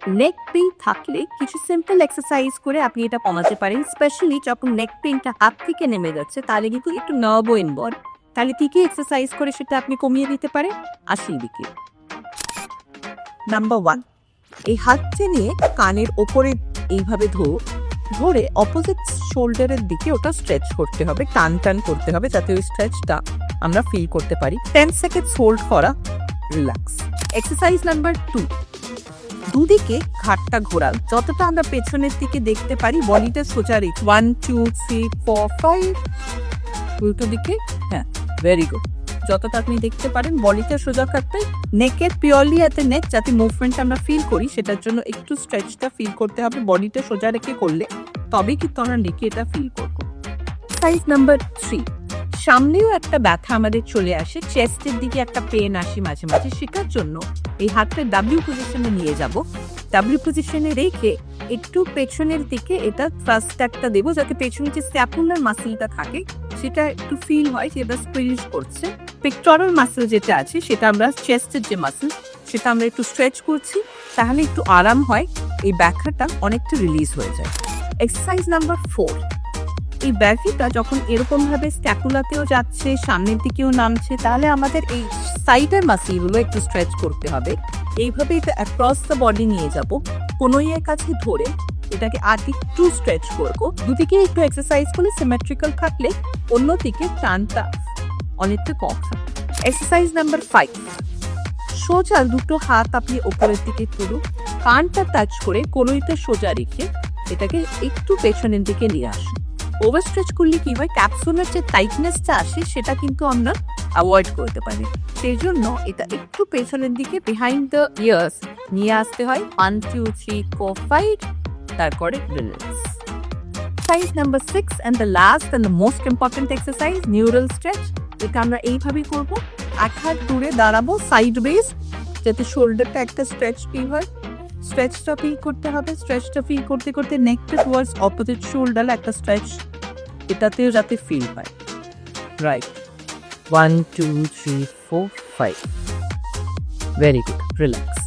নেক pain থাকলে কিছু simple exercise করে আপনি এটা কমাতে পারেন, স্পেশালি যখন নেক পেইনটা হাত থেকে নেমে যাচ্ছে তাহলে কিন্তু একটু নার্ভও ইনভলভ, তাহলে কি কি এক্সারসাইজ করে সেটা আপনি কমিয়ে দিতে পারেন। আসি দিকে নাম্বার 1, এই হাতটা নিয়ে কানের ওপরে এইভাবে ধরে অপোজিট শোল্ডারের দিকে ওটা স্ট্রেচ করতে হবে, টান টান করতে হবে যাতে ওই স্ট্রেচটা আমরা ফিল করতে পারি। 10 সেকেন্ডস হোল্ড করা, রিল্যাক্স। এক্সারসাইজ নাম্বার 2, দুদিকে ঘাটটা ঘোরান, যতটা আমরা পেছনের দিকে দেখতে পারি বডিটা সোজা রেখে 1 2 3 4 5, উল্টো দিকে, হ্যাঁ ভেরি গুড। যতটা আপনি দেখতে পারেন বডিটা সোজা কাটতে, নেকের পিওরলি এট দ্য নেক যাতে মুভমেন্ট আমরা ফিল করি সেটার জন্য একটু স্ট্রেচটা ফিল করতে হবে, বডিটা সোজা রেখে করলে তবেই কিন্তু আমরা নেকে এটা ফিল করব। এক্সারসাইজ নাম্বার 3, সামনেও একটা ব্যথা আমাদের চলে আসে, চেস্টের দিকে একটা পেন আসে মাঝে মাঝে, সেটার জন্য এই হাতটা ডাব্লিউ পজিশনে নিয়ে যাব, ডাব্লিউ পজিশনে রেখে একটু পেছনের দিকে এটা ফার্স্ট একটা দেবো যাতে পেছনে যে স্ক্যাপুলার মাসেলটা থাকে সেটা একটু ফিল হয় যে এটা স্প্রিজ করছে। পেক্টোরাল মাসেল যেটা আছে সেটা আমরা চেস্টের যে মাসেল সেটা আমরা একটু স্ট্রেচ করছি, তাহলে একটু আরাম হয়, এই ব্যথাটা অনেকটা রিলিজ হয়ে যায়। এক্সারসাইজ নাম্বার 4, এই ব্যাথিটা যখন এরকম ভাবে স্ক্যাপুলাতেও যাচ্ছে সামনের দিকেও নামছে তাহলে আমাদের এই সাইডের মাসেলগুলো একটু স্ট্রেচ করতে হবে। এইভাবে এটা অ্যাক্রস দ্য বডি নিয়ে যাব, কোনোইয়ের কাছে ধরে এটাকে আর একটু স্ট্রেচ করবো, দুদিকে একটু এক্সারসাইজ করলে সিমেট্রিক্যাল থাকলে অন্যদিকে টানটা অনেকটা কম থাকে। এক্সারসাইজ নাম্বার 5, সোজা দুটো হাত আপনি ওপরের দিকে তুলুন, কানটা টাচ করে কোনোইটা সোজা রেখে এটাকে একটু পেছনের দিকে নিয়ে আসুন। ওভার স্ট্রেচ করলে কি হয়, ক্যাপসুলের যে টাইটনেসটা আসে সেটা কিন্তু আমরা অ্যাভয়েড করতে পারি, সেই জন্য এটা একটু পেছনের দিকে বিহাইন্ড দ্য ইয়ার্স নিয়ে আসতে হয়। 1 2 3 4 5, তারপরে relax. Exercise number 6 and the last and the most important exercise, neural stretch, এটা আমরা এইভাবেই করব, এক হাত দূরে দাঁড়াবো সাইড বেস যাতে শোল্ডারটা একটা স্ট্রেচ ফিল হয়, স্ট্রেচটা ফিল করতে হবে, স্ট্রেচটা ফিল করতে করতে নেকটা টুয়ার্ডস অপোজিট শোল্ডার একটা স্ট্রেচ এটাতেও যাতে ফিল হয়। Right, 1 2 3 4 5, very good, relax.